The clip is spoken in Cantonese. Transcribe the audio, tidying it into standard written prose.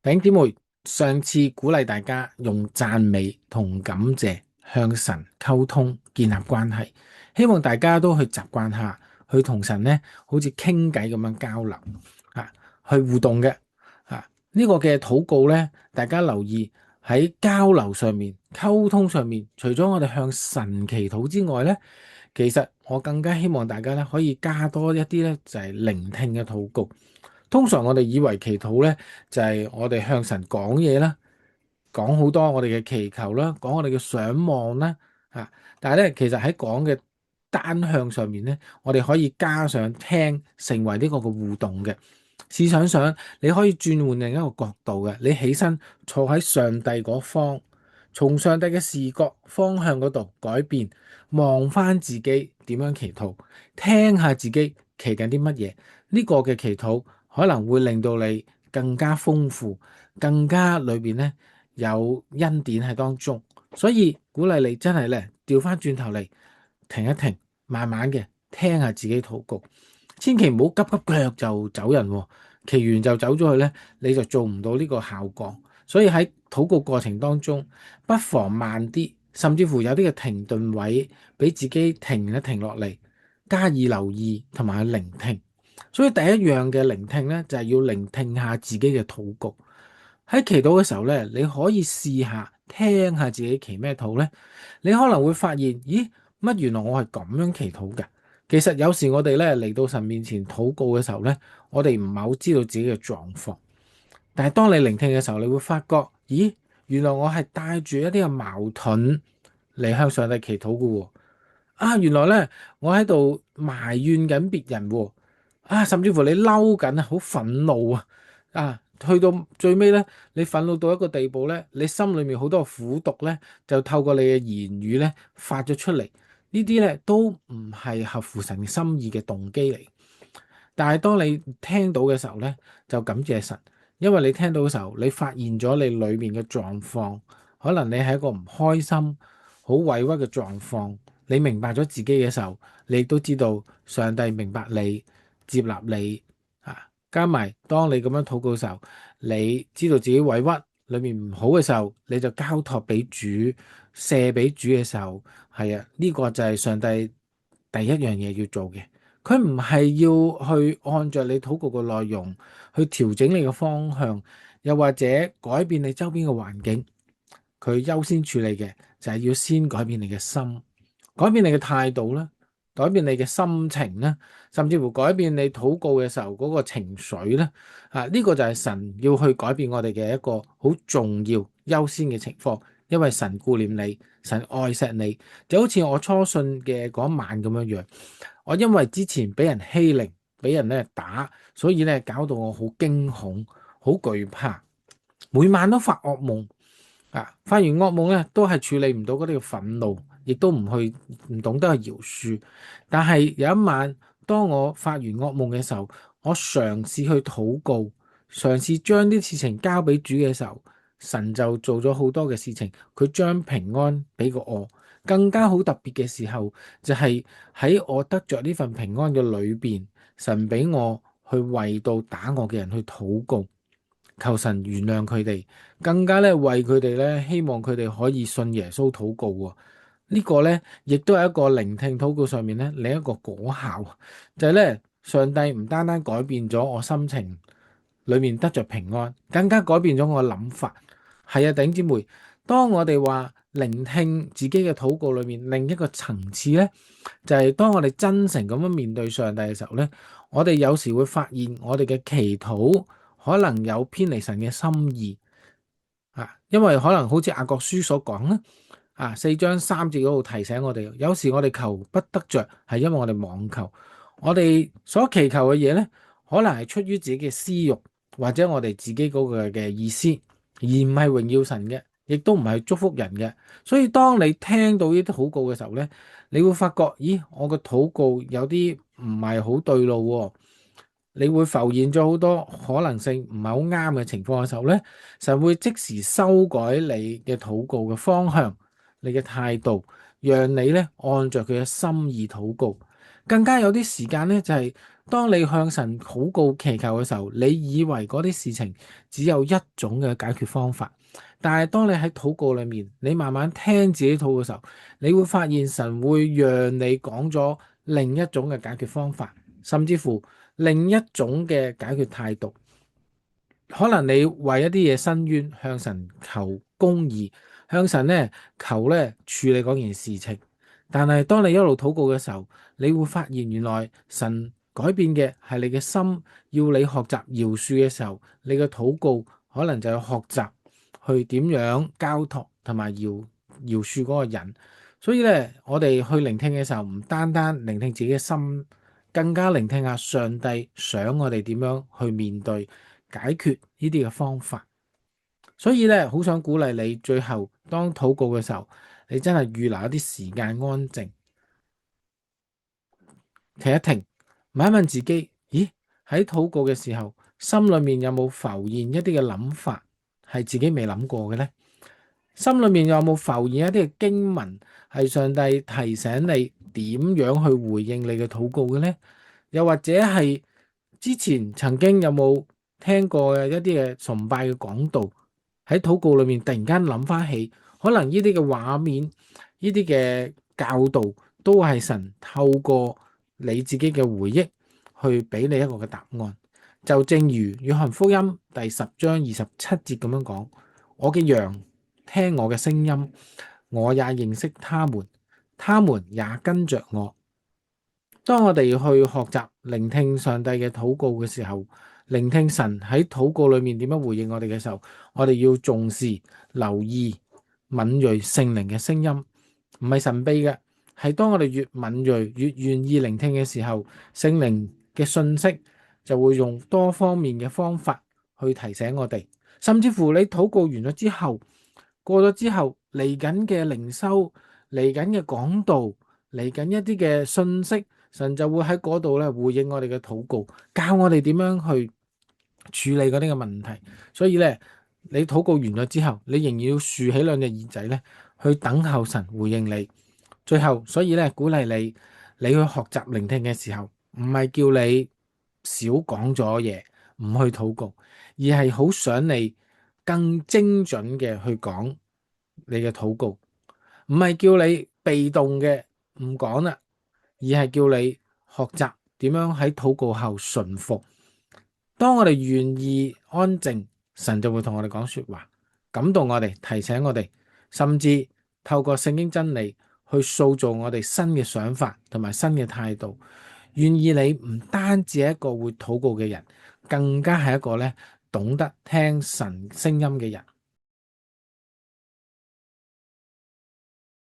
弟兄姊妹，上次鼓勵大家用讚美同感謝向神溝通，建立關係，希望大家都去習慣下，去同神咧好似傾偈咁樣交流啊，去互動嘅呢個嘅禱告咧，大家留意喺交流上面、溝通上面，除咗我哋向神祈禱之外咧，其實我更加希望大家咧可以加多一啲咧，就係聆聽嘅禱告。通常我哋以為祈禱咧就係我哋向神講嘢啦，講好多我哋嘅祈求啦，講我哋嘅想望啦，但係咧其實喺講嘅單向上面咧，我哋可以加上聽，成為呢個嘅互動嘅。試想想，你可以轉換另一個角度嘅，你起身坐喺上帝嗰方，從上帝嘅視覺方向嗰度改變，望翻自己點樣祈禱，聽下自己祈緊啲乜嘢，呢個嘅祈禱可能會令到你更加豐富，更加裏邊咧有恩典喺當中，所以鼓勵你真係咧調翻轉頭嚟停一停，慢慢嘅聽下自己禱告，千祈唔好急急腳就走人喎，祈完就走咗去咧，你就做唔到呢個效果。所以喺禱告過程當中，不妨慢啲，甚至乎有啲嘅停頓位，俾自己停一停落嚟，加以留意同埋去聆聽。所以第一樣嘅聆聽咧，就係要聆聽下自己嘅禱告。喺祈禱嘅時候咧，你可以試下聽下自己祈咩禱咧，你可能會發現，咦，乜原來我係咁樣祈禱嘅。其實有時我哋咧嚟到神面前禱告嘅時候咧，我哋唔係好知道自己嘅狀況。但係當你聆聽嘅時候，你會發覺，咦，原來我係帶住一啲嘅矛盾嚟向上帝祈禱嘅喎。原來咧我喺度埋怨緊別人喎。甚至乎你嬲緊啊，好憤怒啊。去到最尾咧，你憤怒到一個地步咧，你心裏面好多苦毒咧，就透過你嘅言語咧發咗出嚟。呢啲咧都唔係合乎神心意嘅動機嚟。但係當你聽到嘅時候咧，就感謝神，因為你聽到嘅時候，你發現咗你裏面嘅狀況，可能你係一個唔開心、好委屈嘅狀況，你明白咗自己嘅時候，你亦都知道上帝明白你、接納你加埋當你咁樣禱告嘅時候，你知道自己委屈裏面唔好嘅時候，你就交託俾主、卸俾主嘅時候，呢個就係上帝第一樣嘢要做嘅。佢唔係要去按照你禱告嘅內容去調整你嘅方向，又或者改變你周邊嘅環境。佢優先處理嘅就係要先改變你嘅心，改變你嘅態度啦，改變你嘅心情啦，甚至乎改變你禱告嘅時候嗰個情緒啦。呢個就係神要去改變我哋嘅一個好重要優先嘅情況，因為神顧念你，神愛錫你，就好似我初信嘅嗰一晚咁樣樣。我因為之前俾人欺凌，俾人咧打，所以咧搞到我好驚恐，好懼怕，每晚都發噩夢。發完噩夢咧都係處理唔到嗰啲嘅憤怒，亦都唔懂得去饒恕。但係有一晚，當我發完噩夢嘅時候，我嘗試去禱告，嘗試將啲事情交俾主嘅時候，神就做咗好多嘅事情，佢將平安俾過我。更加好特別嘅時候，就係喺我得着呢份平安嘅裏邊，神俾我去為到打我嘅人去禱告，求神原諒佢哋，更加咧為佢哋咧希望佢哋可以信耶穌禱告喎。呢個咧亦都係一個聆聽禱告上面咧另一個果效，就係咧上帝唔單單改變咗我心情裏面得着平安，更加改變咗我嘅諗法。係啊，弟兄姊妹，當我哋話聆聽自己嘅禱告裏面另一個層次咧，就係當我哋真誠咁樣面對上帝嘅時候咧，我哋有時會發現我哋嘅祈禱可能有偏離神嘅心意因為可能好似雅各書所講啦，4章3節嗰度提醒我哋，有時我哋求不得着，係因為我哋妄求，我哋所祈求嘅嘢咧，可能係出於自己嘅私欲，或者我哋自己嗰個嘅意思，而唔係榮耀神嘅，亦都唔係祝福人嘅。所以當你聽到呢啲禱告嘅時候咧，你會發覺，咦，我嘅禱告有啲唔係好對路喎。你會浮現咗好多可能性唔係好啱嘅情況嘅時候咧，神會即時修改你嘅禱告嘅方向，你嘅態度，讓你咧按着佢嘅心意禱告。更加有啲時間咧，就係當你向神禱告祈求嘅時候，你以為嗰啲事情只有一種嘅解決方法，但係當你喺禱告裏面，你慢慢聽自己禱嘅時候，你會發現神會讓你講咗另一種嘅解決方法，甚至乎另一種嘅解決態度。可能你為一啲嘢申冤，向神求公義，向神咧求咧處理嗰件事情。但係當你一路禱告嘅時候，你會發現原來神改變嘅係你嘅心，要你學習饒恕嘅時候，你嘅禱告可能就要學習去點樣交託同埋饒恕嗰個人。所以咧，我哋去聆聽嘅時候，唔單單聆聽自己嘅心，更加聆聽下上帝想我哋點樣去面對解決呢啲嘅方法。所以咧，好想鼓勵你，最後當禱告嘅時候，你真係預留一啲時間安靜，停一停，問一問自己，咦，喺禱告嘅時候，心裏面有冇浮現一啲嘅諗法係自己未諗過嘅呢？心裏面有冇浮現一啲嘅經文係上帝提醒你點樣去回應你嘅禱告嘅呢？又或者係之前曾經有冇聽過嘅一啲嘅崇拜嘅講道，喺禱告裏面突然間諗翻起，可能呢啲嘅畫面、呢啲嘅教導都係神透過你自己嘅回憶去俾你一個嘅答案。就正如約翰福音第10章27節咁樣講，我嘅羊聽我嘅聲音，我也認識他們，他們也跟着我。當我哋去學習聆聽上帝嘅禱告嘅時候，聆聽神喺禱告裏面點樣回應我哋嘅時候，我哋要重視、留意、敏銳聖靈嘅聲音，唔係神秘嘅，係當我哋越敏銳、越願意聆聽嘅時候，聖靈嘅訊息就會用多方面嘅方法去提醒我哋，甚至乎你禱告完咗之後，過咗之後嚟緊嘅靈修、嚟緊嘅講道、嚟緊一啲嘅訊息。神就會喺嗰度咧回應我哋嘅禱告，教我哋點樣去處理嗰啲嘅問題。所以咧，你禱告完咗之後，你仍然要豎起兩隻耳仔咧，去等候神回應你。最後，所以咧鼓勵你，你去學習聆聽嘅時候，唔係叫你少講咗嘢，唔去禱告，而係好想你更精準嘅去講你嘅禱告，唔係叫你被動嘅唔講啦。而係叫你學習點樣喺禱告後順服。當我哋願意安靜，神就會同我哋講說話，感動我哋，提醒我哋，甚至透過聖經真理去塑造我哋新嘅想法同埋新嘅態度。願意你唔單止係一個會禱告嘅人，更加係一個咧懂得聽神聲音嘅人。